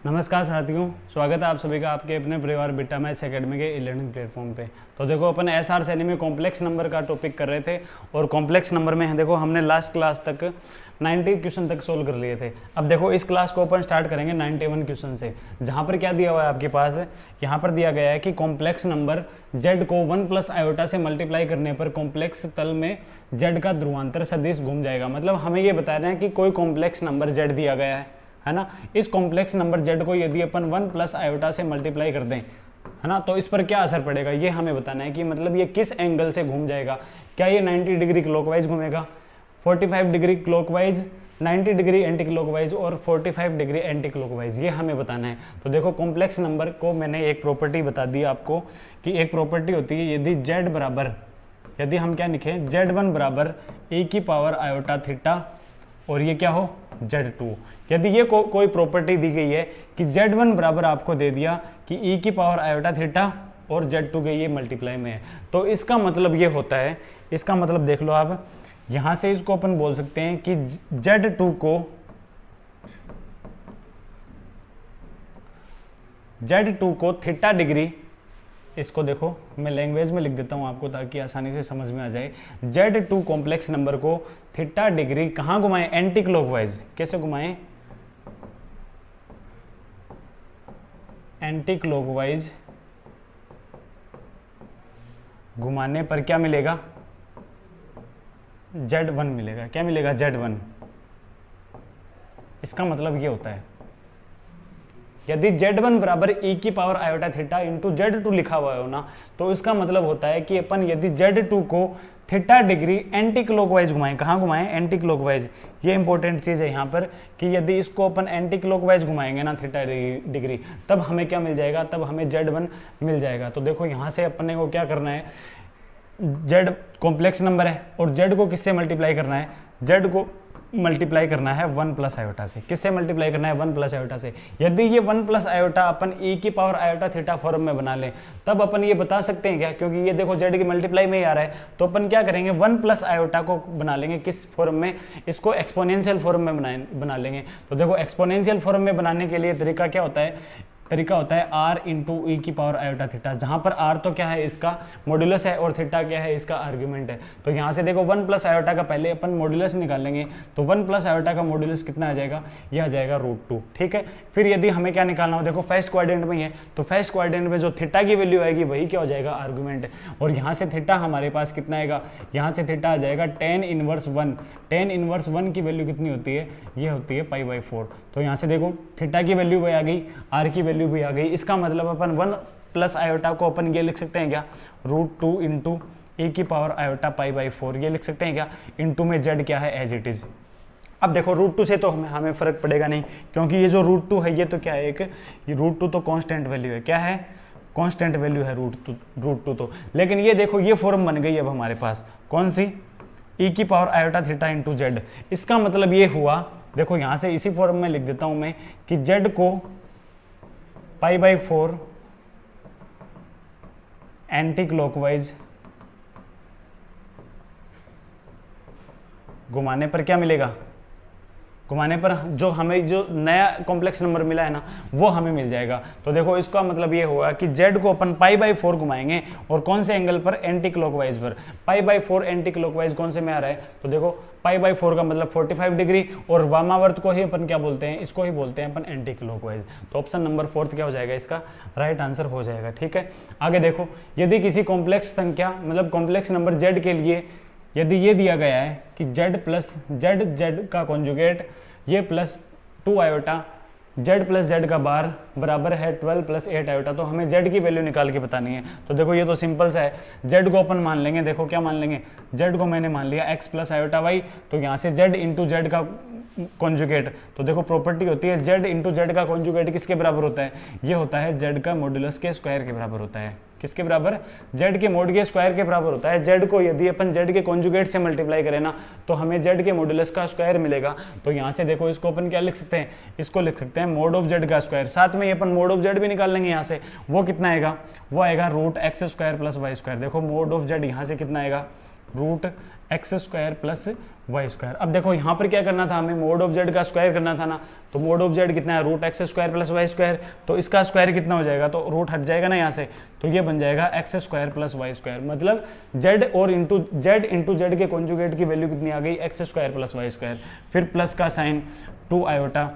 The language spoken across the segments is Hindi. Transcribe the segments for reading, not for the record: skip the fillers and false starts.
नमस्कार साथियों, स्वागत है आप सभी का आपके अपने परिवार बिट्टा मैथ्स एकेडमी के ई-लर्निंग प्लेटफॉर्म पे। तो देखो अपन एसआर सैनी में कॉम्प्लेक्स नंबर का टॉपिक कर रहे थे और कॉम्प्लेक्स नंबर में देखो हमने लास्ट क्लास तक 90 क्वेश्चन तक सोल्व कर लिए थे। अब देखो इस क्लास को अपन स्टार्ट करेंगे 91 क्वेश्चन से, जहाँ पर क्या दिया हुआ है आपके पास, यहाँ पर दिया गया है कि कॉम्प्लेक्स नंबर z को 1 प्लस आयोटा से मल्टीप्लाई करने पर कॉम्प्लेक्स तल में z का ध्रुवांतर सदिश घूम जाएगा। मतलब हमें ये बता रहे हैं कि कोई कॉम्प्लेक्स नंबर z दिया गया है ना, इस कॉम्प्लेक्स नंबर z को यदि अपन 1 प्लस आयोटा से मल्टीप्लाई कर दें, है ना, तो इस पर क्या असर पड़ेगा ये हमें बताना है कि मतलब ये किस एंगल से घूम जाएगा। क्या ये 90 डिग्री क्लॉकवाइज घूमेगा, 45 degree clockwise, 90 degree anti clockwise और 45 डिग्री एंटी क्लॉकवाइज, ये हमें बताना है। तो देखो कॉम्प्लेक्स नंबर को मैंने एक प्रॉपर्टी बता दी आपको कि एक प्रॉपर्टी होती है यदि z बराबर, यदि हम क्या लिखें, z1 बराबर e की पावर आयोटा थीटा और ये क्या हो z2। यदि ये कोई प्रॉपर्टी दी गई है कि z1 बराबर आपको दे दिया कि e की पावर आयोटा थीटा और z2 के ये मल्टीप्लाई में है, तो इसका मतलब ये होता है, इसका मतलब देख लो आप, यहां से इसको अपन बोल सकते हैं कि z2 को थीटा डिग्री, इसको देखो मैं लैंग्वेज में लिख देता हूं आपको ताकि आसानी से समझ में आ जाए। z2 कॉम्प्लेक्स नंबर को थीटा डिग्री कहां घुमाएं, एंटी क्लॉकवाइज। कैसे घुमाएं, एंटी क्लॉकवाइज घुमाने पर क्या मिलेगा, z1 मिलेगा। क्या मिलेगा, z1। इसका मतलब ये होता है यदि z1 बराबर e की power iota theta into z2 लिखा हुआ है ना, तो इसका मतलब होता है कि अपन यदि z2 को थीटा डिग्री एंटी क्लॉकवाइज घुमाएं, कहाँ घुमाएं, एंटी क्लॉकवाइज। ये इंपॉर्टेंट चीज़ है यहाँ पर कि यदि इसको अपन एंटी क्लॉकवाइज घुमाएंगे ना थीटा डिग्री, तब हमें क्या मिल जाएगा, तब हमें z1 मिल जाएगा। तो देखो यहाँ से अपने को क्या करना है, z कॉम्प्लेक्स नंबर है और z को किससे मल्टीप्लाई करना है, z को मल्टीप्लाई करना है 1 प्लस आयोटा से। किससे मल्टीप्लाई करना है, 1 प्लस आयोटा से। यदि ये 1 प्लस आयोटा अपन e की पावर आयोटा थीटा फॉर्म में बना लें, तब अपन ये बता सकते हैं क्या, क्योंकि ये देखो z की मल्टीप्लाई में ही आ रहा है, तो अपन क्या करेंगे, 1 प्लस आयोटा को बना लेंगे किस फॉर्म में, इसको एक्सपोनेंशियल फॉर्म में बना लेंगे। तो देखो एक्सपोनेंशियल फॉर्म में बनाने के लिए तरीका क्या होता है, तरीका होता है r इंटू ई की पावर आयोटा थीटा, जहां पर r तो क्या है, इसका मॉड्यूलस है और थीटा क्या है, इसका आर्ग्यूमेंट है। तो यहाँ से देखो 1 प्लस आयोटा का पहले अपन मॉड्यूलस निकालेंगे, तो 1 प्लस आयोटा का मॉड्यूलस कितना आ जाएगा, यह आ जाएगा √2। ठीक है, फिर यदि हमें क्या निकालना हो, देखो फर्स्ट क्वाड्रेंट में ही है, तो फर्स्ट क्वाड्रेंट में जो थीटा की वैल्यू आएगी वही क्या हो जाएगा, आर्ग्यूमेंट। और यहाँ से थीटा हमारे पास कितना आएगा, यहाँ से थीटा आ जाएगा tan इनवर्स 1। tan इनवर्स 1 की वैल्यू कितनी होती है, ये होती है π/4। तो यहाँ से देखो थीटा की वैल्यू भी आ गई, r की वैल्यू भी आ गई। इसका मतलब अपन 1 प्लस आयोटा को अपन ये लिख सकते हैं क्या, √2 इंटू e की पावर आयोटा π/4, ये लिख सकते हैं क्या, इंटू में z क्या है, एज इट इज। अब देखो √2 से तो हमें फर्क पड़ेगा नहीं, क्योंकि ये जो √2 है ये तो क्या है, एक ये √2 तो कांस्टेंट वैल्यू है। क्या है, कांस्टेंट वैल्यू है √2 तो। लेकिन ये देखो ये फॉर्म बन गई अब हमारे पास, कौन सी, e की power iota theta into z। इसका मतलब ये हुआ, देखो यहाँ से इसी फॉर्म में लिख देता हूं मैं कि z को π/4 एंटी क्लॉकवाइज घुमाने पर क्या मिलेगा, घुमाने पर जो हमें जो नया कॉम्प्लेक्स नंबर मिला है ना, वो हमें मिल जाएगा। तो देखो इसका मतलब ये होगा कि z को अपन π/4 घुमाएंगे और कौन से एंगल पर, एंटी क्लॉकवाइज पर। π/4 एंटी क्लॉकवाइज कौन से में आ रहा है, तो देखो π/4 का मतलब 45 डिग्री, और वामावर्त को ही अपन क्या बोलते हैं, इसको ही बोलते हैं अपन एंटी क्लॉकवाइज। तो ऑप्शन नंबर 4 क्या हो जाएगा, इसका राइट आंसर हो जाएगा। ठीक है, आगे देखो, यदि किसी कॉम्प्लेक्स संख्या मतलब कॉम्प्लेक्स नंबर z के लिए यदि ये दिया गया है कि z प्लस z का कॉन्जुगेट ये plus 2 iota z plus z का बार बराबर है 12 प्लस 8 आयोटा, तो हमें z की वैल्यू निकाल के बतानी है। तो देखो ये तो सिंपल सा है, z को अपन मान लेंगे, देखो क्या मान लेंगे, z को मैंने मान लिया x प्लस आयोटा y, तो यहाँ से z इंटू z का कॉन्जुगेट, तो देखो प्रॉपर्टी होती है z इंटू z का कॉन्जुगेट किसके बराबर होता है, ये होता है z का मॉड्यूलस के स्क्वायर के बराबर होता है। किसके बराबर, z के मोड के स्क्वायर के बराबर होता है। z को यदि अपन z के कॉन्जुगेट से मल्टीप्लाई करें ना, तो हमें z के मॉड्यूलस का स्क्वायर मिलेगा। तो यहाँ से देखो इसको अपन क्या लिख सकते हैं, इसको लिख सकते हैं मोड ऑफ z का स्क्वायर। साथ में अपन मोड ऑफ z भी निकाल लेंगे यहाँ से, वो कितना आएगा, वो आएगा √x² + y²। देखो मोड ऑफ z यहाँ से कितना आएगा, root x square plus y square. अब देखो यहाँ पर क्या करना था, हमें मोड ऑफ जेड का स्क्वायर करना था ना, तो मोड ऑफ जेड कितना है, root x square plus y square, तो इसका स्क्वायर कितना हो जाएगा, तो रूट हट जाएगा ना यहाँ से, तो ये बन जाएगा x square plus y square. मतलब जेड और इंटू जेड के कॉन्जुगेट की वैल्यू कितनी आ गई, x square plus y square, फिर प्लस का sign 2 iota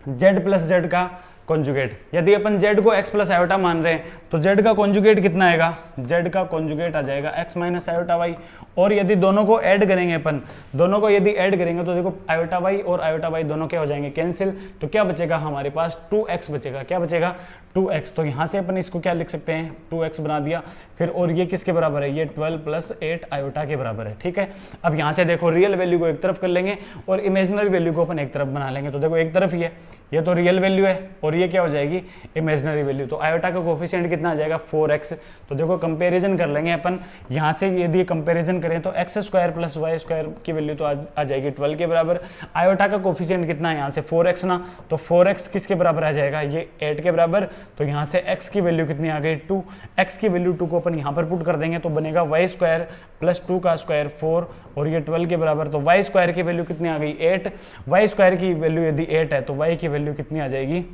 z plus z का कॉन्जुगेट। यदि अपन z को x प्लस आयोटा मान रहे हैं तो z का कॉन्जुगेट कितना आएगा, z का कॉन्जुगेट आ जाएगा x माइनस आयोटा y। और यदि दोनों को ऐड करेंगे अपन, दोनों को यदि ऐड करेंगे तो देखो आयोटा y और आयोटा y दोनों क्या हो जाएंगे, कैंसिल। तो क्या बचेगा हमारे पास 2x बचेगा। क्या बचेगा, 2x। तो यहाँ से अपन इसको क्या लिख सकते हैं, 2x बना दिया। फिर और ये किसके बराबर है, ये 12 प्लस 8 आयोटा के बराबर है। ठीक है, अब यहाँ से देखो रियल वैल्यू को एक तरफ कर लेंगे और इमेजिनरी वैल्यू को अपन एक तरफ बना लेंगे। तो देखो एक तरफ ही है, ये तो रियल वैल्यू है और ये क्या हो जाएगी, इमेजिनरी वैल्यू। तो आयोटा का कोफिशिएंट कितना आ जाएगा, 4x। तो देखो कंपैरिजन कर लेंगे अपन, यहाँ से यदि कंपैरिजन करें तो x square plus y square की वैल्यू तो आ जाएगी 12 के बराबर। आयोटा का कोफिशिएंट कितना है यहाँ से 4x ना, तो 4x किसके बराबर आ जाएगा, ये 8 के बराबर। तो यहाँ से x की वैल्यू कितनी आ गई, 2। x की वैल्यू 2 को अपन यहाँ पर पुट कर देंगे तो बनेगा वाई स्क्वायर प्लस 2 का स्क्वायर 4 और ये 12 के बराबर। तो वाई स्क्वायर की वैल्यू कितनी आ गई, 8। वाई स्क्वायर की वैल्यू यदि 8 है तो वाई की वैल्यू कितनी आ जाएगी,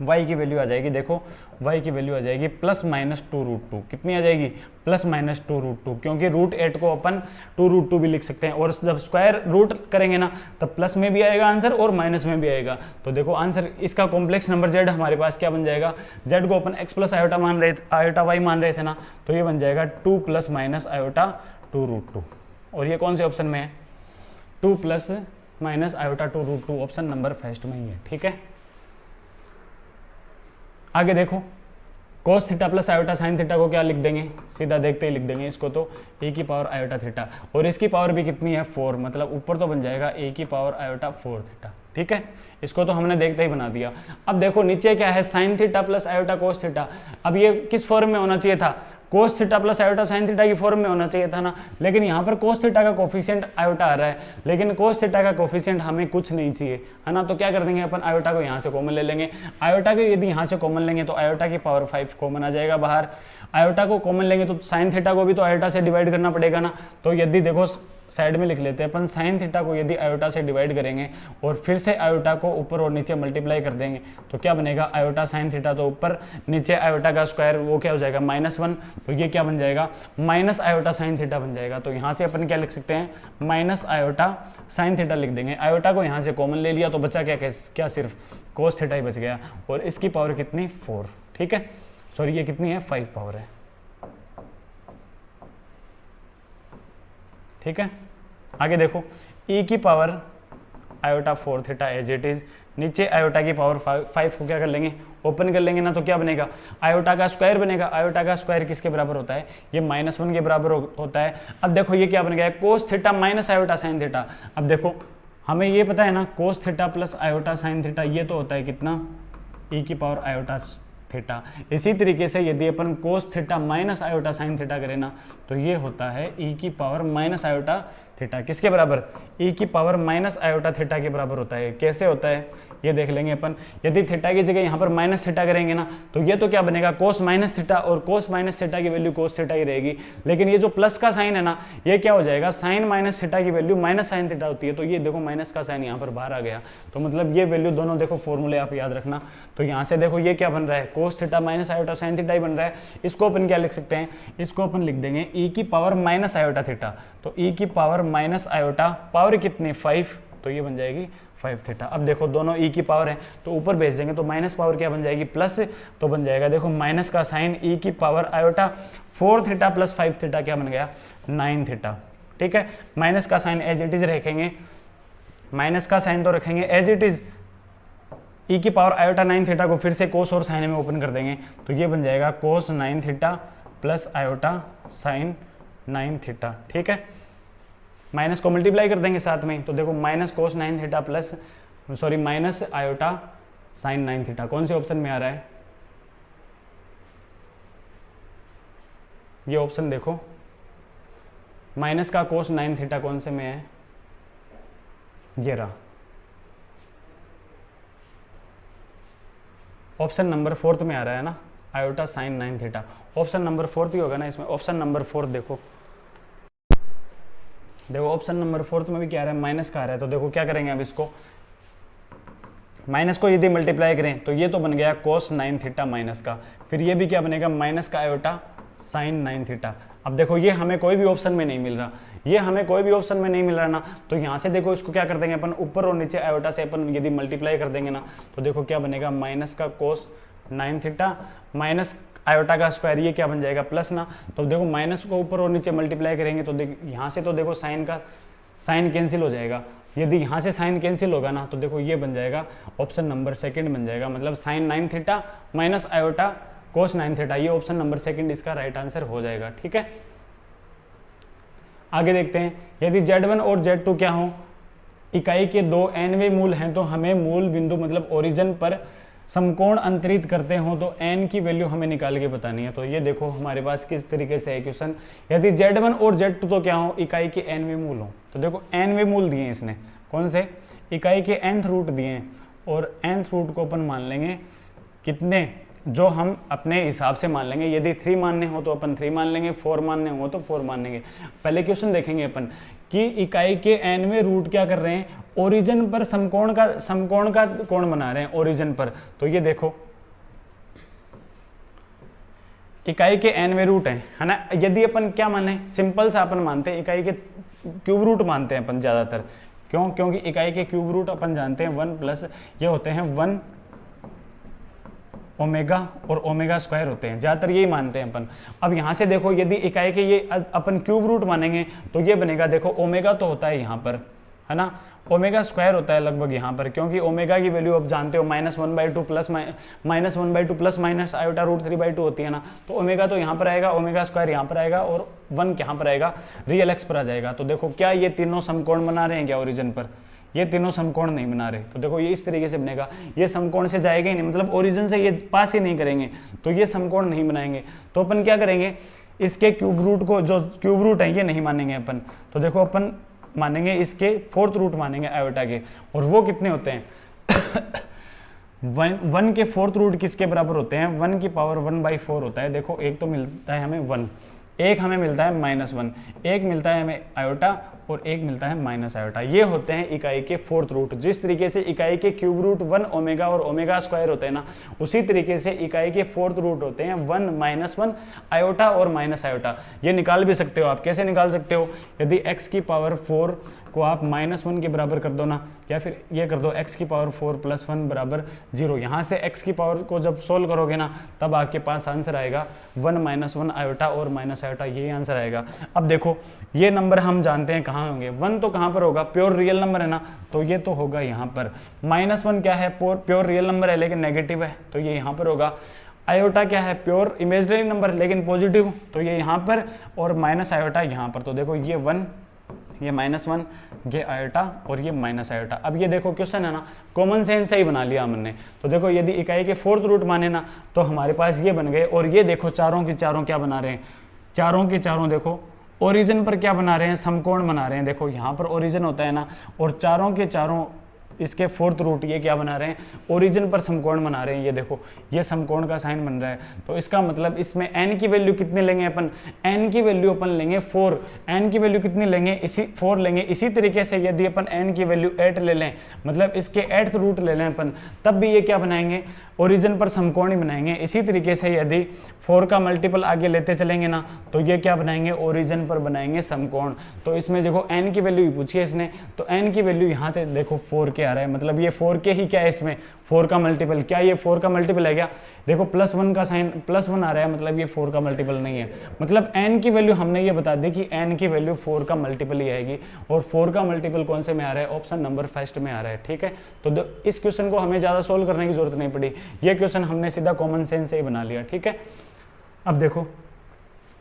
y की वैल्यू आ जाएगी, देखो y की वैल्यू आ जाएगी प्लस माइनस 2√2। कितनी आ जाएगी, प्लस माइनस 2√2, क्योंकि रूट 8 को अपन 2√2 भी लिख सकते हैं और जब स्क्वायर रूट करेंगे ना तब प्लस में भी आएगा आंसर और माइनस में भी आएगा। तो देखो आंसर इसका कॉम्प्लेक्स नंबर z हमारे पास क्या बन जाएगा, z को अपन x प्लस आयोटा मान रहे थे, आयोटा y मान रहे थे ना, तो ये बन जाएगा 2 प्लस माइनस आयोटा 2√2। और ये कौन से ऑप्शन में है, 2 plus minus iota 2√2 option number first में ही है। ठीक है, आगे देखो cos theta plus iota sine theta को क्या लिख देंगे, सीधा देखते ही लिख देंगे इसको, तो a की पावर आयोटा थीटा और इसकी पावर भी कितनी है 4, मतलब ऊपर तो बन जाएगा a की पावर आयोटा 4 थीटा। ठीक है, इसको तो हमने देखते ही बना दिया। अब देखो नीचे क्या है, sine theta plus iota cos theta. अब ये किस फॉर्म में होना चाहिए था, cos theta plus iota sine theta की फॉर्म में होना चाहिए था ना, लेकिन यहाँ पर कोस थीटा का कोफिशिएंट आयोटा आ रहा है, लेकिन कोस थीटा का कोफिशिएंट हमें कुछ नहीं चाहिए, है ना। तो क्या कर देंगे अपन, आयोटा को यहाँ से कॉमन ले लेंगे। आयोटा को यदि यहाँ से कॉमन लेंगे तो आयोटा की पावर 5 कॉमन आ जाएगा बाहर। आयोटा को कॉमन लेंगे तो साइन थीटा को भी तो आयोटा से डिवाइड करना पड़ेगा ना। तो यदि देखो साइड में लिख लेते हैं अपन, साइन थीटा को यदि आयोटा से डिवाइड करेंगे और फिर से आयोटा को ऊपर और नीचे मल्टीप्लाई कर देंगे तो क्या बनेगा, आयोटा साइन थीटा, तो ऊपर नीचे आयोटा का स्क्वायर वो क्या हो जाएगा -1, तो ये क्या बन जाएगा, माइनस आयोटा साइन थीटा बन जाएगा। तो यहाँ से अपन क्या लिख सकते हैं, माइनस आयोटा साइन थीटा लिख देंगे। आयोटा को यहाँ से कॉमन ले लिया तो बचा क्या सिर्फ कोस थीटा ही बच गया और इसकी पावर कितनी 4। ठीक है, सॉरी ये कितनी है 5 पावर है। ठीक है, आगे देखो e की power iota 4 theta as it is, नीचे आयोटा की पावर 5 को क्या कर लेंगे, ओपन कर लेंगे ना, तो क्या बनेगा, आयोटा का स्क्वायर बनेगा। आयोटा का स्क्वायर किसके बराबर होता है, ये -1 के बराबर होता है। अब देखो ये क्या बन गया, कोस theta minus iota sine theta. अब देखो हमें ये पता है ना, cos theta plus iota sine theta ये तो होता है कितना, e की पावर आयोटा थीटा। इसी तरीके से यदि अपन cos theta minus iota sine theta करें ना तो ये होता है e की पावर माइनस आयोटा थीटा। किसके बराबर, e की पावर माइनस आयोटा थीटा के बराबर होता है। कैसे होता है ये देख लेंगे अपन। यदि थीटा की जगह यहाँ पर माइनस थीटा करेंगे ना तो ये तो क्या बनेगा, कोस माइनस थीटा, और कोस माइनस थीटा की वैल्यू कोस थीटा ही रहेगी। लेकिन ये जो प्लस का साइन है ना, ये क्या हो जाएगा, साइन माइनस थीटा की वैल्यू माइनस साइन थीटा होती है। तो ये देखो माइनस का साइन यहाँ पर बाहर आ गया, तो मतलब ये वैल्यू दोनों देखो फॉर्मूले आप याद रखना। तो यहाँ से देखो ये क्या बन रहा है, cos theta minus iota sine theta ही बन रहा है। इसको अपन क्या लिख सकते हैं, इसको अपन लिख देंगे e की पावर माइनस आयोटा थीटा। तो e की पावर माइनस आयोटा, पावर कितनी 5, तो ये बन जाएगी 5 थीटा। अब देखो दोनों e की पावर है तो ऊपर भेज देंगे तो माइनस पावर क्या बन जाएगी, प्लस, तो बन जाएगा देखो माइनस का साइन e की power iota 4 theta plus 5 theta क्या बन गया, 9 थीटा। ठीक है, माइनस का साइन एज इट इज रखेंगे, माइनस का साइन तो रखेंगे एज इट इज, e की पावर आयोटा 9 थीटा को फिर से कोस और साइन में ओपन कर देंगे तो ये बन जाएगा कोस 9 theta plus iota sine 9 theta. ठीक है, माइनस को मल्टीप्लाई कर देंगे साथ में, तो देखो minus cos 9 theta plus sorry minus iota sign 9 theta कौन से ऑप्शन में आ रहा है, ये ऑप्शन देखो, माइनस का कोस 9 थीटा कौन से में है, ये रहा ऑप्शन नंबर 4 में आ रहा है ना, iota sine 9 theta. Option number 4 ही होगा ना इसमें, ऑप्शन नंबर 4 देखो, देखो ऑप्शन नंबर 4 में भी क्या आ रहा है, माइनस का आ रहा है। तो देखो क्या करेंगे अब इसको, माइनस को यदि मल्टीप्लाई करें तो ये तो बन गया cos 9 थीटा माइनस का, फिर ये भी क्या बनेगा माइनस का आयोटा sin 9 थीटा। अब देखो ये हमें कोई भी ऑप्शन में नहीं मिल रहा, ये हमें कोई भी ऑप्शन में नहीं मिल रहा ना, तो यहाँ से देखो इसको क्या कर देंगे अपन, ऊपर और नीचे आयोटा से अपन यदि मल्टीप्लाई कर देंगे ना, तो देखो क्या बनेगा माइनस का cos 9 थीटा माइनस आयोटा का स्क्वायर, ये क्या बन जाएगा प्लस ना। तो देखो माइनस को ऊपर और नीचे मल्टीप्लाई करेंगे तो यहाँ से तो देखो साइन का साइन कैंसिल हो जाएगा, यदि यहाँ से साइन कैंसिल होगा ना तो देखो ये बन जाएगा ऑप्शन नंबर 2 बन जाएगा, मतलब sine 9 theta minus iota cos 9 theta, ये ऑप्शन नंबर 2 इसका राइट आंसर हो जाएगा। ठीक है, आगे देखते हैं, यदि Z1 और Z2 क्या हो, इकाई के 2 nवें मूल हैं तो हमें मूल बिंदु मतलब ओरिजिन पर समकोण अंतरित करते हो तो n की वैल्यू हमें निकाल के बतानी है। तो ये देखो हमारे पास किस तरीके से है क्वेश्चन, यदि Z1 और Z2 तो क्या हो, इकाई के nवें मूल हो। तो देखो nवें मूल दिए हैं इसने, कौन से, इकाई के nth रूट दिए हैं, और nth रूट को अपन मान लेंगे कितने, जो हम अपने हिसाब से मान लेंगे, यदि 3 मानने हो तो अपन 3 मान लेंगे, 4 मानने हो तो 4 मान लेंगे। पहले क्वेश्चन देखेंगे अपन कि इकाई के nवें रूट क्या कर रहे हैं, ओरिजिन पर समकोण का कोण बना रहे हैं ओरिजिन पर। तो ये देखो इकाई के nवें रूट है ना, यदि अपन क्या माने, सिंपल सा अपन मानते हैं इकाई के क्यूब रूट मानते हैं अपन ज्यादातर, क्यों, क्योंकि इकाई के क्यूब रूट अपन जानते हैं 1 प्लस ये होते हैं 1 ओमेगा और ओमेगा स्क्वायर होते हैं, ज़्यादातर यही मानते हैं अपन। अब यहाँ से देखो यदि इकाई के ये अपन क्यूब रूट मानेंगे तो ये बनेगा, देखो ओमेगा तो होता है यहाँ पर, है ना, ओमेगा स्क्वायर होता है लगभग यहाँ पर, क्योंकि ओमेगा की वैल्यू अब जानते हो -1/2 प्लस -1/2 प्लस माइनस आयोटा √3/2 होती है ना, तो ओमेगा तो यहाँ पर आएगा, ओमेगा स्क्वायर यहाँ पर आएगा और 1 यहाँ पर आएगा, रियल एक्स पर आ जाएगा। तो देखो क्या ये तीनों समकोण बना रहे हैं क्या ओरिजिन पर, ये तीनों समकोण नहीं बना रहे। तो देखो ये इस तरीके से बनेगा, ये समकोण से जाएगा ही नहीं, मतलब ओरिजिन से ये पास ही नहीं करेंगे तो ये समकोण नहीं बनाएंगे। तो अपन क्या करेंगे, इसके क्यूब रूट को, जो क्यूब रूट है ये नहीं मानेंगे अपन, तो देखो अपन मानेंगे इसके 4th रूट मानेंगे आयोटा के, और वो कितने होते हैं 1 के 4th रूट किसके बराबर होते हैं, 1 की पावर 1/4 होता है। देखो एक तो मिलता है हमें 1, एक हमें मिलता है -1, एक मिलता है हमें आयोटा और एक मिलता है माइनस आयोटा, ये होते हैं इकाई के 4th रूट। जिस तरीके से इकाई के क्यूब रूट 1 ओमेगा और ओमेगा स्क्वायर होते हैं ना, उसी तरीके से इकाई के 4th रूट होते हैं 1 -1 आयोटा और माइनस आयोटा। ये निकाल भी सकते हो आप, कैसे निकाल सकते हो, यदि x की पावर 4 को आप -1 के बराबर कर दो ना, या फिर ये कर दो x की पावर 4 + 1 = 0, यहाँ से x की पावर को जब सोल्व करोगे ना तब आपके पास आंसर आएगा 1 -1 आयोटा और माइनस आयोटा, यही आंसर आएगा। अब देखो ये नंबर हम जानते हैं कहाँ होंगे, 1 तो कहाँ पर होगा, प्योर रियल नंबर है ना, तो ये तो होगा यहाँ पर। -1 क्या है, प्योर रियल नंबर है लेकिन नेगेटिव है, तो ये यहाँ पर होगा। आयोटा क्या है, प्योर इमेजिनरी नंबर लेकिन पॉजिटिव, तो ये यहाँ पर, और माइनस आयोटा यहाँ पर। तो देखो ये 1, ये -1, ये आयोटा और ये माइनस आयोटा। अब ये देखो क्वेश्चन है ना, कॉमन सेंस से ही बना लिया हमने। तो देखो यदि इकाई के 4th रूट माने ना तो हमारे पास ये बन गए, और ये देखो चारों की चारों क्या बना रहे हैं, चारों के चारों देखो ओरिजिन पर क्या बना रहे हैं, समकोण बना रहे हैं। देखो यहाँ पर ओरिजिन होता है ना, और चारों के चारों इसके 4th रूट ये क्या बना रहे हैं, ओरिजिन पर समकोण बना रहे हैं। ये देखो ये समकोण का साइन बन रहा है, तो इसका मतलब इसमें n की वैल्यू कितने लेंगे अपन, n की वैल्यू अपन लेंगे 4, n की वैल्यू कितनी लेंगे, इसी 4 लेंगे। इसी तरीके से यदि अपन n की वैल्यू 8 ले लें, मतलब इसके 8th रूट ले लें अपन, तब भी ये क्या बनाएंगे, ओरिजिन पर समकोण ही बनाएंगे। इसी तरीके से यदि 4 का मल्टीपल आगे लेते चलेंगे ना तो ये क्या बनाएंगे, ओरिजिन पर बनाएंगे समकोण। तो इसमें देखो n की वैल्यू पूछी है इसने, तो n की वैल्यू यहाँ से देखो 4 के आ रहा है, मतलब ये 4 के ही क्या है इसमें, 4 का मल्टीपल, क्या ये 4 का मल्टीपल है क्या, देखो +1 का साइन +1 आ रहा है, मतलब ये 4 का मल्टीपल नहीं है। मतलब n की वैल्यू हमने ये बता दी कि n की वैल्यू 4 का मल्टीपल ही आएगी, और 4 का मल्टीपल कौन से में आ रहा है, ऑप्शन नंबर 1 में आ रहा है। ठीक है, तो इस क्वेश्चन को हमें ज़्यादा सोल्व करने की जरूरत नहीं पड़ी, ये क्वेश्चन हमने सीधा कॉमन सेंस से ही बना लिया। ठीक है, अब देखो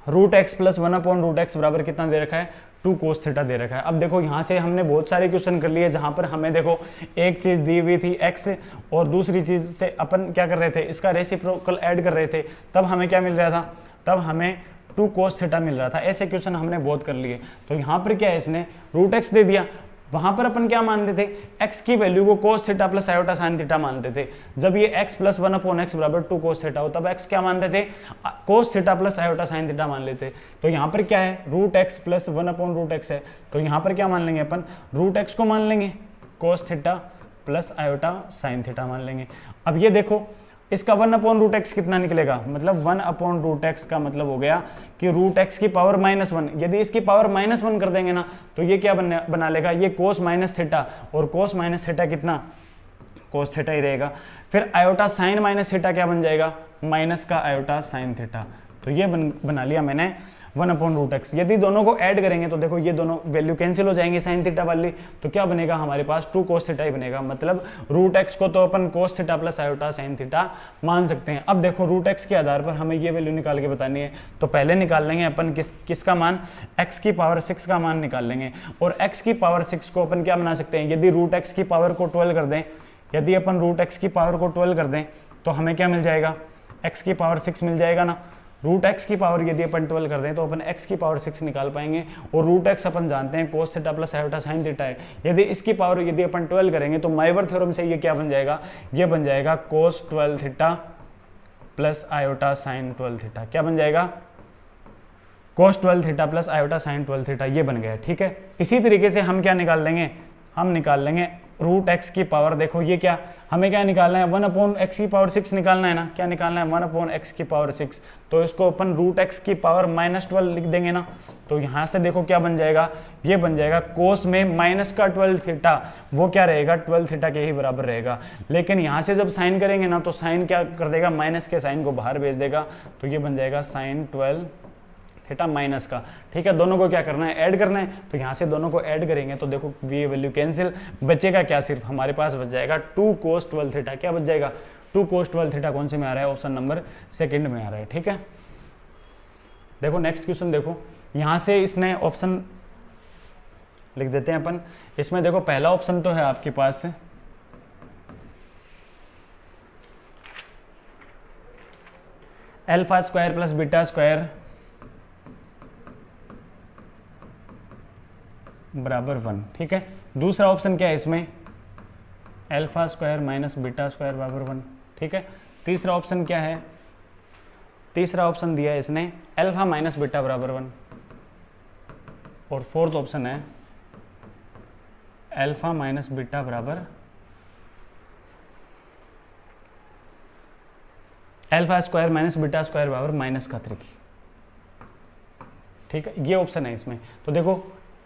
√x + 1/√x बराबर कितना दे रखा है, 2 cos थीटा दे रखा है। अब देखो यहाँ से हमने बहुत सारे क्वेश्चन कर लिए जहाँ पर हमें देखो एक चीज़ दी हुई थी x, और दूसरी चीज़ से अपन क्या कर रहे थे, इसका रेसिप्रोकल ऐड कर रहे थे, तब हमें क्या मिल रहा था, तब हमें 2 cos थीटा मिल रहा था। ऐसे क्वेश्चन हमने बहुत कर लिए। तो यहाँ पर क्या है, इसने √x दे दिया, वहां पर अपन क्या मानते थे, x की वैल्यू को cos theta plus iota sine theta मानते थे। जब ये x प्लस 1/x बराबर 2 cos थीटा हो तब x क्या मानते थे, cos theta plus iota sine theta मान लेते। तो यहाँ पर क्या है, रूट एक्स प्लस 1/√x है, तो यहाँ पर क्या मान लेंगे अपन, रूट एक्स को मान लेंगे, cos theta plus iota sine theta मान लेंगे। अब ये देखो इसका 1/√x कितना निकलेगा, मतलब 1/√x का मतलब हो गया कि रूट एक्स की पावर -1। यदि इसकी पावर -1 कर देंगे ना तो ये क्या बना लेगा, ये कोस माइनस थीटा, और कोस माइनस थीटा कितना, कोस थीटा ही रहेगा। फिर आयोटा साइन माइनस थीटा क्या बन जाएगा, माइनस का आयोटा साइन थीटा। तो ये बना लिया मैंने 1/√x। यदि दोनों को ऐड करेंगे तो देखो ये दोनों वैल्यू कैंसिल हो जाएंगी साइन थीटा वाली, तो क्या बनेगा हमारे पास 2 cos थीटा ही बनेगा। मतलब रूट एक्स को तो अपन cos theta plus iota sine theta मान सकते हैं। अब देखो रूट एक्स के आधार पर हमें ये वैल्यू निकाल के बतानी है, तो पहले निकाल लेंगे अपन किसका मान, x की पावर 6 का मान निकाल लेंगे। और x की पावर 6 को अपन क्या बना सकते हैं, यदि रूट एक्स की पावर को 12 कर दें, यदि अपन रूट एक्स की पावर को 12 कर दें तो हमें क्या मिल जाएगा, x की पावर 6 मिल जाएगा ना। रूट एक्स की पावर यदि अपन 12 कर दें तो अपन x की पावर 6 निकाल पाएंगे। और रूट एक्स अपन जानते हैं cos theta plus iota sine theta है। यदि इसकी पावर यदि अपन 12 करेंगे तो माइवर थ्योरम से ये क्या बन जाएगा, ये बन जाएगा cos 12 theta plus iota sine 12 theta. क्या बन जाएगा, cos 12 theta plus iota sine 12 theta, ये बन गया। ठीक है, इसी तरीके से हम क्या निकाल लेंगे, हम निकाल लेंगे रूट एक्स की पावर। देखो ये क्या, हमें क्या निकालना है, 1/x की पावर 6 निकालना है ना। क्या निकालना है, 1/x की पावर 6। तो इसको अपन रूट एक्स की पावर -12 लिख देंगे ना। तो यहाँ से देखो क्या बन जाएगा, ये बन जाएगा कोस में माइनस का 12 थीटा, वो क्या रहेगा 12 थीटा के ही बराबर रहेगा। लेकिन यहाँ से जब साइन करेंगे ना तो साइन क्या कर देगा, माइनस के साइन को बाहर भेज देगा, तो ये बन जाएगा साइन 12 थीटा माइनस का। ठीक है, दोनों को क्या करना है, ऐड करना है। तो यहाँ से दोनों को ऐड करेंगे तो देखो ये वैल्यू कैंसिल, बचेगा क्या, सिर्फ हमारे पास बच जाएगा 2 cos 12 थीटा। क्या बच जाएगा, 2 cos 12 थीटा। कौन से में आ रहा है, ऑप्शन नंबर 2 में आ रहा है। ठीक है, देखो नेक्स्ट क्वेश्चन, देखो यहाँ से इसने ऑप्शन लिख देते हैं अपन। इसमें देखो पहला ऑप्शन तो है आपके पास alpha square plus beta square बराबर 1। ठीक है, दूसरा ऑप्शन क्या है इसमें, alpha square minus beta square बराबर 1। ठीक है, तीसरा ऑप्शन क्या है, तीसरा ऑप्शन दिया है इसने अल्फा माइनस बीटा बराबर 1। और फोर्थ ऑप्शन है अल्फा माइनस बीटा बराबर alpha square minus beta square बराबर -3। ठीक है, ये ऑप्शन है इसमें। तो देखो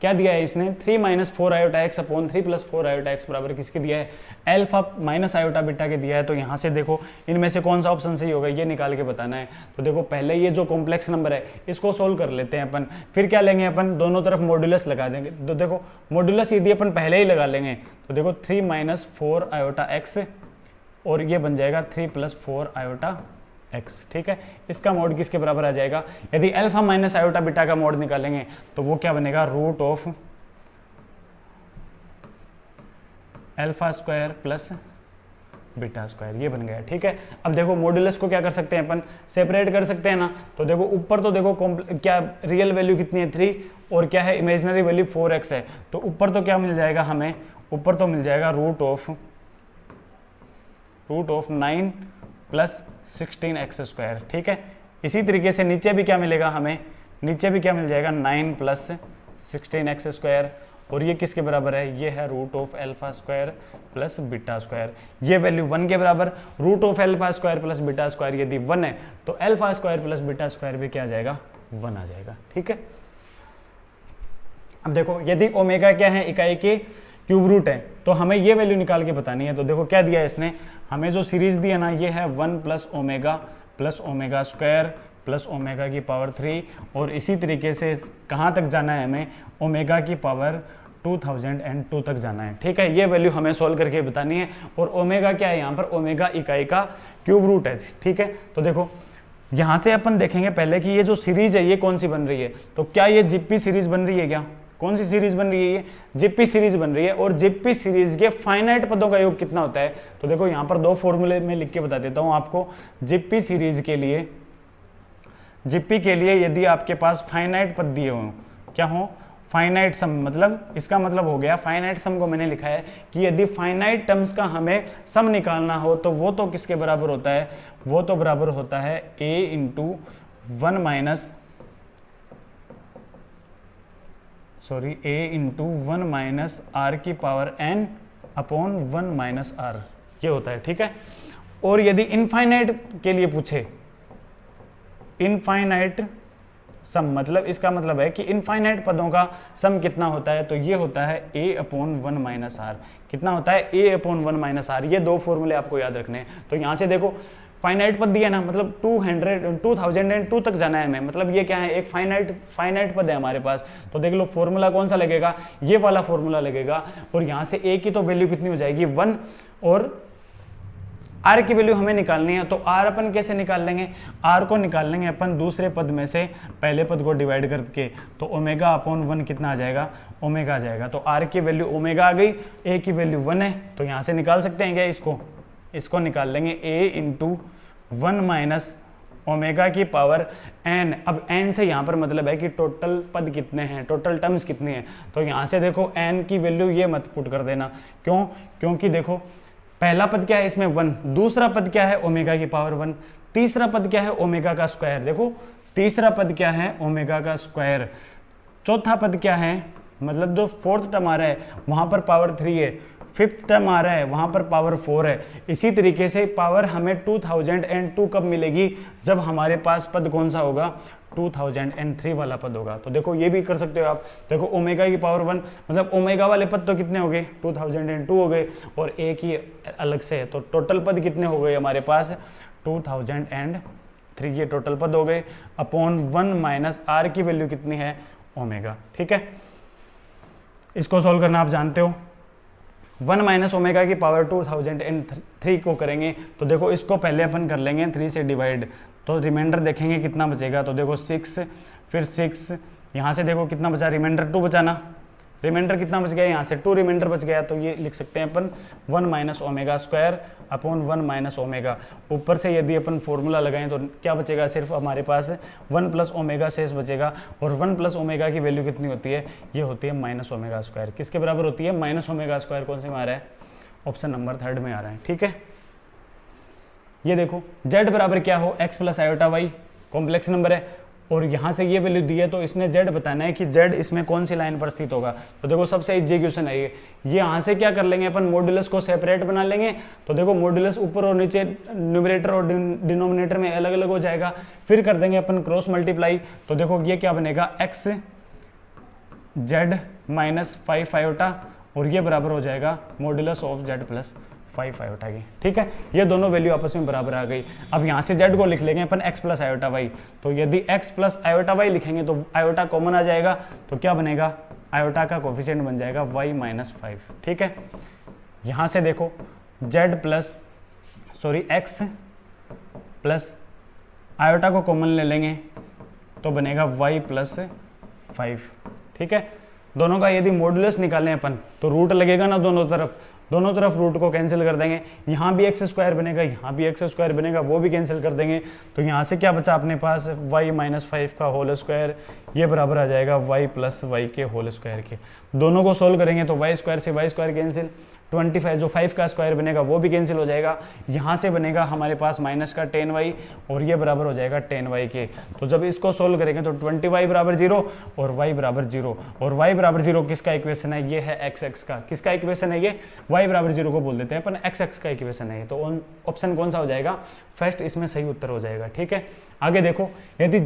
क्या दिया है इसने, 3 - 4 iota x upon 3 + 4 iota x बराबर किसके दिया है, अल्फा माइनस आयोटा बीटा के दिया है। तो यहाँ से देखो इनमें से कौन सा ऑप्शन सही होगा ये निकाल के बताना है। तो देखो पहले ये जो कॉम्प्लेक्स नंबर है इसको सोल्व कर लेते हैं अपन, फिर क्या लेंगे अपन, दोनों तरफ मॉड्यूलस लगा देंगे। तो देखो मॉड्यूलस यदि अपन पहले ही लगा लेंगे तो देखो 3 - 4 आयोटा एक्स और ये बन जाएगा 3 + 4 आयोटा एक्स। ठीक है, इसका मोड किसके बराबर आ जाएगा, यदि अल्फा माइनस आयोटा बीटा का मोड निकालेंगे तो वो क्या बनेगा, root of alpha square plus beta square, ये बन गया। ठीक है, अब देखो मॉड्यूलस को क्या कर सकते हैं अपन, सेपरेट कर सकते हैं ना। तो देखो ऊपर तो देखो क्या रियल वैल्यू कितनी है 3 और क्या है इमेजिनरी वैल्यू 4x है। तो ऊपर तो क्या मिल जाएगा हमें, ऊपर तो मिल जाएगा रूट ऑफ 9 + 16x स्क्वायर। ठीक है, इसी तरीके से नीचे भी क्या मिलेगा हमें, नीचे भी क्या मिल जाएगा 9 + 16x स्क्वायर। और ये किसके बराबर है, ये है root of alpha square plus beta square. ये वैल्यू 1 के बराबर, root of alpha square plus beta square यदि 1 है तो alpha square plus beta square भी क्या आ जाएगा, 1 आ जाएगा। ठीक है, अब देखो यदि ओमेगा क्या है, इकाई के क्यूब रूट है, तो हमें ये वैल्यू निकाल के बतानी है। तो देखो क्या दिया है इसने, हमें जो सीरीज दी है ना ये है 1 + omega plus omega square plus omega की पावर 3। और इसी तरीके से कहाँ तक जाना है हमें, ओमेगा की पावर 2002 तक जाना है। ठीक है, ये वैल्यू हमें सोल्व करके बतानी है। और ओमेगा क्या है यहाँ पर, ओमेगा इकाई का क्यूब रूट है। ठीक है, तो देखो यहाँ से अपन देखेंगे पहले कि ये जो सीरीज है ये कौन सी बन रही है। तो क्या ये जिप्पी सीरीज बन रही है, क्या कौन सी सीरीज बन रही है, ये जिप्पी सीरीज बन रही है। और जिप्पी सीरीज के फाइनाइट पदों का योग कितना होता है, तो देखो यहाँ पर 2 फॉर्मूले में लिख के बता देता हूँ आपको। जिप्पी सीरीज के लिए, जिप्पी के लिए यदि आपके पास फाइनाइट पद दिए हों, क्या हो फाइनाइट सम, मतलब इसका मतलब हो गया, फाइनाइट सम को मैंने लिखा है कि यदि फाइनाइट टर्म्स का हमें सम निकालना हो तो वो तो किसके बराबर होता है, वो तो बराबर होता है a into one minus r की power n upon 1 minus r, ये होता है, ठीक है। और यदि इनफाइनाइट के लिए पूछे, इनफाइनाइट सम, मतलब इसका मतलब है कि इनफाइनाइट पदों का सम कितना होता है, तो ये होता है a अपॉन 1 माइनस आर। कितना होता है, a अपॉन 1 माइनस आर। ये दो फॉर्मूले आपको याद रखने हैं। तो यहाँ से देखो फाइनाइट पद दिया ना, मतलब 2002 तक जाना है हमें, मतलब ये क्या है, एक फाइनाइट पद है हमारे पास। तो देख लो फॉर्मूला कौन सा लगेगा, ये वाला फॉर्मूला लगेगा। और यहाँ से a की तो वैल्यू कितनी हो जाएगी 1, और r की वैल्यू हमें निकालनी है। तो r अपन कैसे निकाल लेंगे, r को निकाल लेंगे अपन दूसरे पद में से पहले पद को डिवाइड करके। तो ओमेगा अपॉन 1 कितना आ जाएगा, ओमेगा आ जाएगा। तो r की वैल्यू ओमेगा आ गई, a की वैल्यू 1 है, तो यहाँ से निकाल सकते हैं क्या, इसको निकाल लेंगे a इंटू 1 माइनस ओमेगा की पावर n। अब n से यहाँ पर मतलब है कि टोटल पद कितने हैं, टोटल टर्म्स कितनी हैं। तो यहाँ से देखो n की वैल्यू ये मत पुट कर देना, क्यों, क्योंकि देखो पहला पद क्या है इसमें 1, दूसरा पद क्या है ओमेगा की पावर 1, तीसरा पद क्या है ओमेगा का स्क्वायर। देखो तीसरा पद क्या है ओमेगा का स्क्वायर, चौथा पद क्या है, मतलब जो फोर्थ टर्म आ रहा है वहां पर पावर 3 है, फिफ्थ टर्म आ रहा है वहां पर पावर 4 है। इसी तरीके से पावर हमें 2002 कब मिलेगी, जब हमारे पास पद कौन सा होगा, 2003 वाला पद होगा। तो देखो ये भी कर सकते हो आप, देखो ओमेगा की पावर 1, मतलब ओमेगा वाले पद तो कितने हो गए 2002 हो गए, और एक ही अलग से है, तो टोटल पद कितने हो गए हमारे पास 2003, ये टोटल पद हो गए, अपॉन 1 माइनस आर की वैल्यू कितनी है, ओमेगा, ठीक है। इसको सोल्व करना आप जानते हो, 1 माइनस ओमेगा की पावर 2003 को करेंगे तो देखो इसको पहले अपन कर लेंगे 3 से डिवाइड, तो रिमाइंडर देखेंगे कितना बचेगा। तो देखो 6, फिर 6, यहाँ से देखो कितना बचा, रिमाइंडर 2 बचाना, रिमाइंडर कितना बच गया, यहाँ से 2 रिमाइंडर बच गया। तो ये लिख सकते हैं अपन 1 minus omega square upon 1 minus omega. ऊपर से यदि अपन फॉर्मूला लगाएं तो क्या बचेगा, सिर्फ हमारे पास 1 प्लस ओमेगा शेष बचेगा, और 1 प्लस ओमेगा की वैल्यू कितनी होती है, ये होती है माइनस ओमेगा स्क्वायर। किसके बराबर होती है, माइनस ओमेगा स्क्वायर। कौन से में आ रहा है, ऑप्शन नंबर 3 में आ रहा है, ठीक है। ये देखो z बराबर क्या हो, x plus iota y, complex number है, और यहाँ से ये वैल्यू दी है तो इसने z बताना है कि z इसमें कौन सी लाइन पर स्थित होगा। तो देखो सबसे इजी क्वेश्चन है ये यहाँ से क्या कर लेंगे अपन, मॉड्यूलस को सेपरेट बना लेंगे। तो देखो मॉड्यूलस ऊपर और नीचे, न्यूमरेटर और डिनोमिनेटर में अलग अलग हो जाएगा, फिर कर देंगे अपन क्रॉस मल्टीप्लाई। तो देखो ये क्या बनेगा, x z माइनस 5 आयोटा, और ये बराबर हो जाएगा modulus of z plus 5 iota की, ठीक है। ये दोनों वैल्यू आपस में बराबर आ गई। अब यहाँ से z को लिख लेंगे अपन x प्लस आयोटा y। तो यदि x प्लस आयोटा y लिखेंगे तो आयोटा कॉमन आ जाएगा, तो क्या बनेगा, आयोटा का कोफिशिएंट बन जाएगा y माइनस 5, ठीक है। यहाँ से देखो x प्लस आयोटा को कॉमन ले लेंगे तो बनेगा y प्लस 5, ठीक है। दोनों का यदि मॉड्यूलस निकालें अपन तो रूट लगेगा ना दोनों तरफ रूट को कैंसिल कर देंगे। यहाँ भी एक्स स्क्वायर बनेगा, यहाँ भी एक्स स्क्वायर बनेगा, वो भी कैंसिल कर देंगे। तो यहाँ से क्या बचा अपने पास, y माइनस 5 का होल स्क्वायर, ये बराबर आ जाएगा y प्लस वाई के होल स्क्वायर के। दोनों को सोल्व करेंगे तो y स्क्वायर से y स्क्वायर कैंसिल, 25 जो 5 का स्क्वायर बनेगा वो भी कैंसिल हो जाएगा। यहाँ से बनेगा हमारे पास माइनस का 10y, और ये बराबर हो जाएगा 10y के। तो जब इसको सोल्व करेंगे तो 20y बराबर 0 और y बराबर 0, और y बराबर 0 किसका इक्वेशन है, ये है x का। किसका इक्वेशन है ये, y बराबर 0 को बोल देते हैं अपन, x का इक्वेशन है। तो ऑप्शन कौन सा हो जाएगा, फर्स्ट इसमें सही उत्तर हो जाएगा, ठीक है। आगे देखो यदि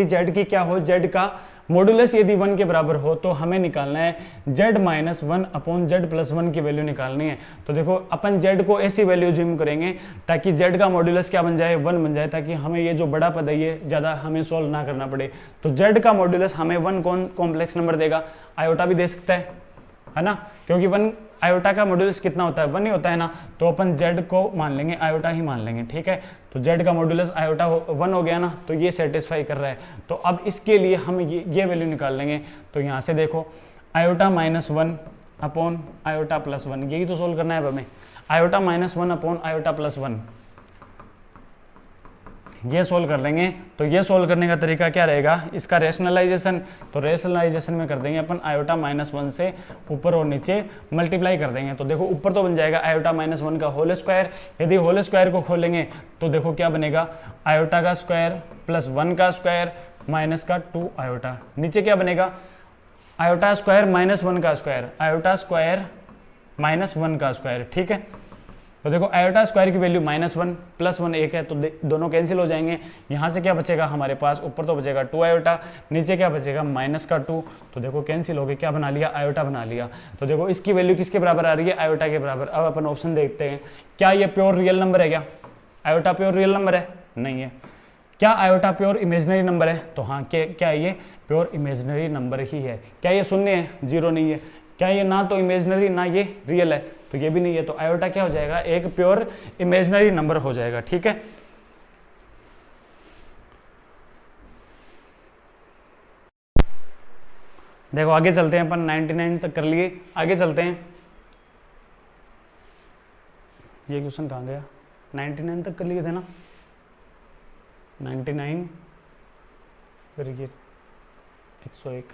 z की क्या हो, z का मॉड्यूलस यदि 1 के बराबर हो तो हमें निकालना है z minus 1 upon z plus 1 की वैल्यू निकालनी है। तो देखो अपन z को ऐसी वैल्यू ज्यूम करेंगे ताकि z का मॉड्यूलस क्या बन जाए, 1 बन जाए, ताकि हमें ये जो बड़ा पद है ये ज़्यादा हमें सॉल्व ना करना पड़े। तो z का मॉड्यूलस हमें 1 कौन कॉम्प्लेक्स नंबर देगा, आयोटा भी दे सकता है ना, क्योंकि 1 आयोटा का मॉड्यूलस कितना होता है, 1 ही होता है ना। तो अपन z को मान लेंगे, आयोटा ही मान लेंगे, ठीक है। तो z का मॉड्यूलस आयोटा 1 हो गया ना, तो ये सेटिस्फाई कर रहा है। तो अब इसके लिए हम ये वैल्यू निकाल लेंगे। तो यहाँ से देखो iota minus 1 upon iota plus 1, यही तो सोल्व करना है हमें। Iota minus 1 upon iota plus 1, ये सोल्व कर लेंगे। तो ये सोल्व करने का तरीका क्या रहेगा, इसका रेशनलाइजेशन, तो रेशनलाइजेशन में कर देंगे अपन आयोटा -1 से ऊपर और नीचे मल्टीप्लाई कर देंगे। तो देखो ऊपर तो बन जाएगा आयोटा -1 का होल स्क्वायर, यदि होल स्क्वायर को खोलेंगे तो देखो क्या बनेगा, आयोटा का स्क्वायर प्लस 1 का स्क्वायर माइनस का 2 आयोटा, नीचे क्या बनेगा, आयोटा स्क्वायर -1 का स्क्वायर, आयोटा स्क्वायर -1 का स्क्वायर। ठीक है, तो देखो आयोटा स्क्वायर की वैल्यू -1 प्लस 1 1 है, तो दोनों कैंसिल हो जाएंगे। यहाँ से क्या बचेगा हमारे पास, ऊपर तो बचेगा 2 आयोटा, नीचे क्या बचेगा -2, तो देखो कैंसिल हो गए, क्या बना लिया, आयोटा बना लिया। तो देखो इसकी वैल्यू किसके बराबर आ रही है, आयोटा के बराबर। अब अपन ऑप्शन देखते हैं, क्या ये प्योर रियल नंबर है, क्या आयोटा प्योर रियल नंबर है, नहीं है। क्या आयोटा प्योर इमेजिनरी नंबर है, तो हाँ क्या ये प्योर इमेजिनरी नंबर ही है। क्या ये शून्य है, 0 नहीं है। क्या ये ना तो इमेजिनरी ना ये रियल है, तो ये भी नहीं है। तो आयोटा क्या हो जाएगा, एक प्योर इमेजिनरी नंबर हो जाएगा। ठीक है, देखो आगे चलते हैं, अपन 99 तक कर लिए, आगे चलते हैं। ये क्वेश्चन कहाँ गया, 99 तक कर लिए थे ना, 99 फिर ये 101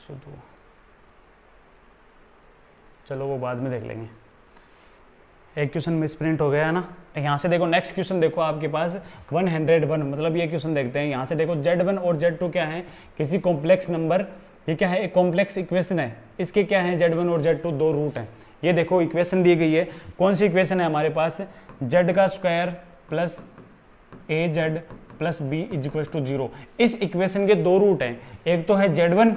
102, चलो वो बाद में देख लेंगे। एक क्वेश्चन मिसप्रिंट हो गया है ना। यहाँ से देखो नेक्स्ट क्वेश्चन देखो आपके पास 101, मतलब ये क्वेश्चन देखते हैं। यहाँ से देखो Z1 और Z2 क्या है, किसी कॉम्प्लेक्स नंबर, ये क्या है, एक कॉम्प्लेक्स इक्वेशन है। इसके क्या है, Z1 और Z2 दो रूट हैं। ये देखो इक्वेशन दी गई है, कौन सी इक्वेशन है हमारे पास, Z का square plus AZ plus B = 0। इस इक्वेशन के दो रूट हैं, एक तो है Z1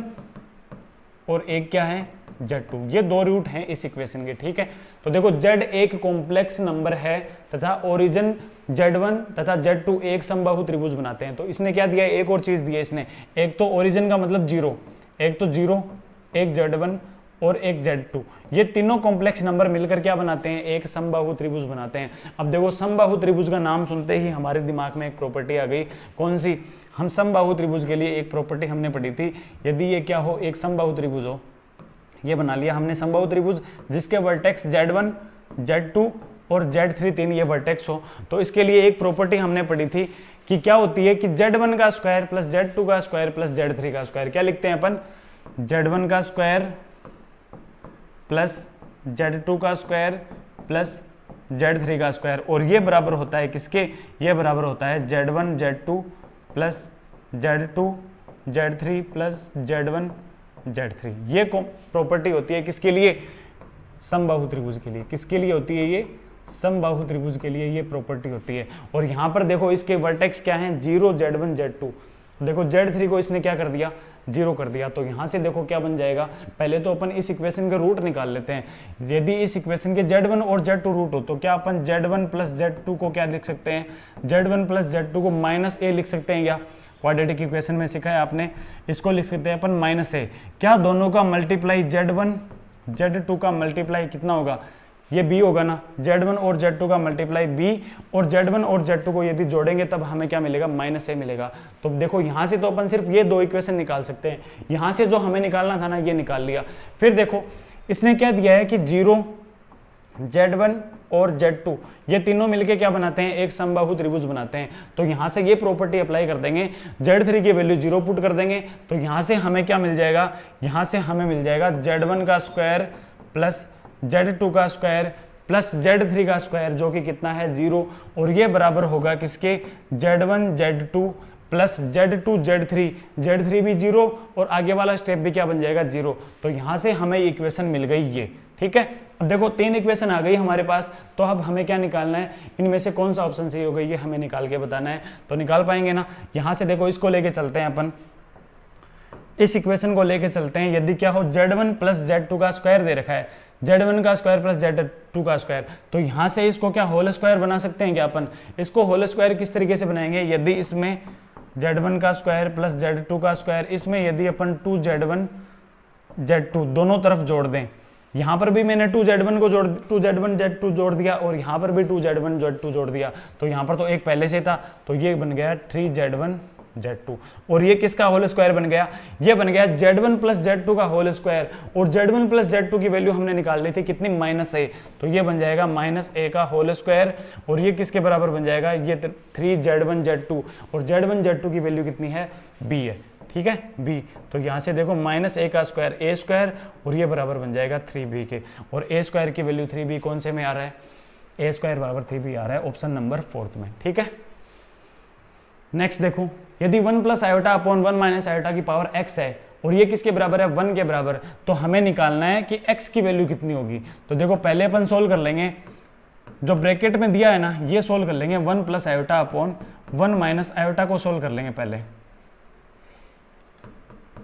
और एक क्या है Z2, ये दो रूट हैं इस इक्वेशन के। ठीक है, तो देखो Z एक कॉम्प्लेक्स नंबर है तथा ओरिजिन Z1 तथा Z2 एक समबाहु त्रिभुज बनाते हैं। तो इसने क्या दिया है, एक और चीज दी है इसने, एक तो ओरिजिन का मतलब 0, एक तो 0, एक Z1 और एक Z2, ये तीनों कॉम्प्लेक्स नंबर मिलकर क्या बनाते हैं, एक समबाहु त्रिभुज बनाते हैं। अब देखो समबाहु त्रिभुज का नाम सुनते ही हमारे दिमाग में एक प्रॉपर्टी आ गई, कौन सी, हम समबाहु त्रिभुज के लिए एक प्रॉपर्टी हमने पढ़ी थी, यदि ये क्या हो, एक समबाहु त्रिभुज हो, ये बना लिया हमने समबाहु त्रिभुज जिसके वर्टेक्स Z1, Z2 और Z3 तीन ये वर्टेक्स हो। तो इसके लिए एक प्रॉपर्टी हमने पढ़ी थी कि क्या होती है कि Z1 का स्क्वायर प्लस Z2 का स्क्वायर प्लस Z3 का स्क्वायर, क्या लिखते हैं अपन, Z1 का स्क्वायर प्लस Z2 का स्क्वायर प्लस Z3 का स्क्वायर, और ये बराबर होता है किसके, ये बराबर होता है Z1 Z2 plus Z2 Z3 plus Z1 Z3। ये प्रॉपर्टी होती है किसके लिए, समबाहु त्रिभुज के लिए। किसके लिए होती है ये, समबाहु त्रिभुज के लिए ये प्रॉपर्टी होती है। और यहाँ पर देखो इसके वर्टेक्स क्या हैं, 0 Z1 Z2, देखो Z3 को इसने क्या कर दिया, 0 कर दिया। तो यहाँ से देखो क्या बन जाएगा, पहले तो अपन इस इक्वेशन के रूट निकाल लेते हैं। यदि इस इक्वेशन के Z1 और Z2 रूट हो तो क्या अपन Z1 प्लस Z2 को क्या लिख सकते हैं, Z1 प्लस Z2 को -a लिख सकते हैं, या क्वाड्रेटिक इक्वेशन में सीखा है आपने, इसको लिख सकते हैं अपन -a। क्या दोनों का मल्टीप्लाई Z1 Z2 का मल्टीप्लाई कितना होगा, ये b होगा ना, Z1 और Z2 का मल्टीप्लाई b, और Z1 और Z2 को यदि जोड़ेंगे तब हमें क्या मिलेगा, -a मिलेगा। तो देखो यहाँ से तो अपन सिर्फ ये दो इक्वेशन निकाल सकते हैं, यहाँ से जो हमें निकालना था ना ये निकाल लिया। फिर देखो इसने क्या दिया है कि 0 Z1 और Z2 ये तीनों मिलके क्या बनाते हैं, एक समबाहु त्रिभुज बनाते हैं। तो यहाँ से ये प्रॉपर्टी अप्लाई कर देंगे, Z3 की वैल्यू 0 पुट कर देंगे, तो यहाँ से हमें क्या मिल जाएगा, यहाँ से हमें मिल जाएगा Z1 का स्क्वायर प्लस Z2 का स्क्वायर प्लस Z3 का स्क्वायर, जो कि कितना है 0, और ये बराबर होगा किसके, Z1 Z2 plus Z2 Z3, Z3 भी 0 और आगे वाला स्टेप भी क्या बन जाएगा, 0। तो यहाँ से हमें इक्वेशन मिल गई ये। ठीक है, अब देखो तीन इक्वेशन आ गई हमारे पास, तो अब हमें क्या निकालना है, इनमें से कौन सा ऑप्शन सही होगा ये हमें निकाल के बताना है। तो निकाल पाएंगे ना, यहाँ से देखो इसको लेके चलते हैं अपन, इस इक्वेशन को लेके चलते हैं। यदि क्या हो, Z1 प्लस Z2 का स्क्वायर दे रखा है, Z1 का स्क्वायर प्लस Z2 का स्क्वायर, तो यहाँ से इसको क्या होल स्क्वायर बना सकते हैं क्या अपन, इसको होल स्क्वायर किस तरीके से बनाएंगे, यदि इसमें Z1 का स्क्वायर प्लस Z2 का स्क्वायर, इसमें यदि अपन 2Z1 Z2 दोनों तरफ जोड़ दें, यहाँ पर भी मैंने 2Z1 को जोड़ 2Z1 Z2 जोड़ दिया, और यहाँ पर भी 2Z1 Z2 जोड़ दिया, तो यहाँ पर तो एक पहले से था, तो ये बन गया 3Z1 Z2, और ये किसका होल स्क्वायर बन गया, ये बन गया Z1 प्लस Z2 का होल स्क्वायर, और Z1 प्लस Z2 की वैल्यू हमने निकाल ली थी कितनी, -a, तो ये बन जाएगा -a का होल स्क्वायर, और ये किसके बराबर बन जाएगा, ये 3Z1 Z2, और Z1 Z2 की वैल्यू कितनी है, b है, ठीक है, b, तो यहाँ से देखो -a का स्क्वायर a स्क्वायर, और ये बराबर बन जाएगा 3b के, और a स्क्वायर की वैल्यू 3b कौन से में आ रहा है, a स्क्वायर बराबर 3b आ रहा है ऑप्शन नंबर 4 में, ठीक है। नेक्स्ट देखो, यदि 1 plus iota upon 1 minus iota की पावर x है, और ये किसके बराबर है, 1 के बराबर, तो हमें निकालना है कि x की वैल्यू कितनी होगी। तो देखो पहले अपन सोल्व कर लेंगे, जो ब्रैकेट में दिया है ना ये सोल्व कर लेंगे, 1 plus iota upon 1 minus iota को सोल्व कर लेंगे पहले,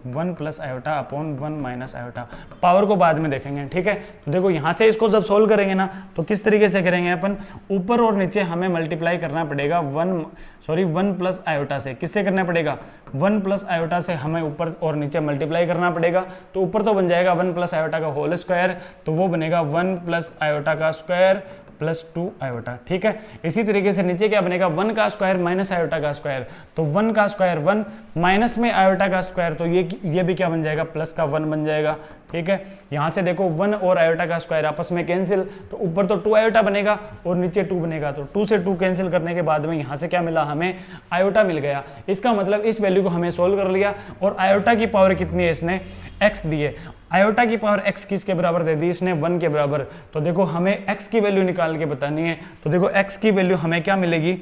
1 plus iota upon 1 minus iota, power को बाद में देखेंगे, ठीक है। तो देखो यहाँ से इसको जब सोल्व करेंगे ना तो किस तरीके से करेंगे अपन, ऊपर और नीचे हमें मल्टीप्लाई करना पड़ेगा 1 प्लस आयोटा से, किससे करना पड़ेगा, 1 प्लस आयोटा से हमें ऊपर और नीचे मल्टीप्लाई करना पड़ेगा। तो ऊपर तो बन जाएगा 1 प्लस आयोटा का होल स्क्वायर, तो वो बनेगा 1 प्लस आयोटा का स्क्वायर प्लस 2 आयोटा, ठीक है। इसी तरीके से नीचे क्या बनेगा, 1 का स्क्वायर माइनस आयोटा का स्क्वायर, तो 1 का स्क्वायर 1 माइनस में आयोटा का स्क्वायर, तो ये भी क्या बन जाएगा, प्लस का 1 बन जाएगा, ठीक है। यहाँ से देखो 1 और आयोटा का स्क्वायर आपस में कैंसिल, तो ऊपर तो 2 आयोटा बनेगा और नीचे 2 बनेगा, तो 2 से 2 कैंसिल करने के बाद में यहाँ से क्या मिला, हमें आयोटा मिल गया। इसका मतलब इस वैल्यू को हमें सोल्व कर लिया, और आयोटा की पावर कितनी है, इसने x दी है, आयोटा की पावर x किसके बराबर दे दी, इसने 1 के बराबर। तो देखो हमें x की वैल्यू निकाल के बतानी है, तो देखो x की वैल्यू हमें क्या मिलेगी,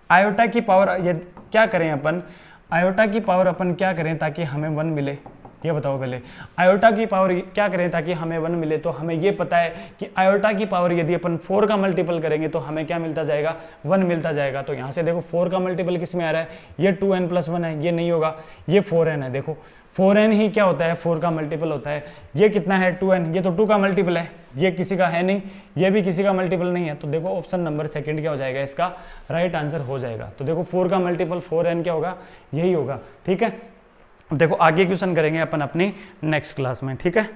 आयोटा की पावर क्या करें अपन, आयोटा की पावर अपन क्या करें ताकि हमें 1 मिले, ये बताओ पहले, आयोटा की पावर क्या करें ताकि हमें 1 मिले। तो हमें ये पता है कि आयोटा की पावर यदि अपन 4 का मल्टीपल करेंगे तो हमें क्या मिलता जाएगा, 1 मिलता जाएगा। तो यहाँ से देखो 4 का मल्टीपल किस में आ रहा है, ये 2n प्लस 1 है, ये नहीं होगा, ये 4n है, देखो 4n ही क्या होता है, 4 का मल्टीपल होता है। ये कितना है 2n, ये तो 2 का मल्टीपल है, ये किसी का है नहीं, ये भी किसी का मल्टीपल नहीं है। तो देखो ऑप्शन नंबर सेकंड क्या हो जाएगा, इसका राइट आंसर हो जाएगा। तो देखो 4 का मल्टीपल 4n क्या होगा, यही होगा, ठीक है। देखो आगे क्वेश्चन करेंगे अपन अपनी नेक्स्ट क्लास में, ठीक है।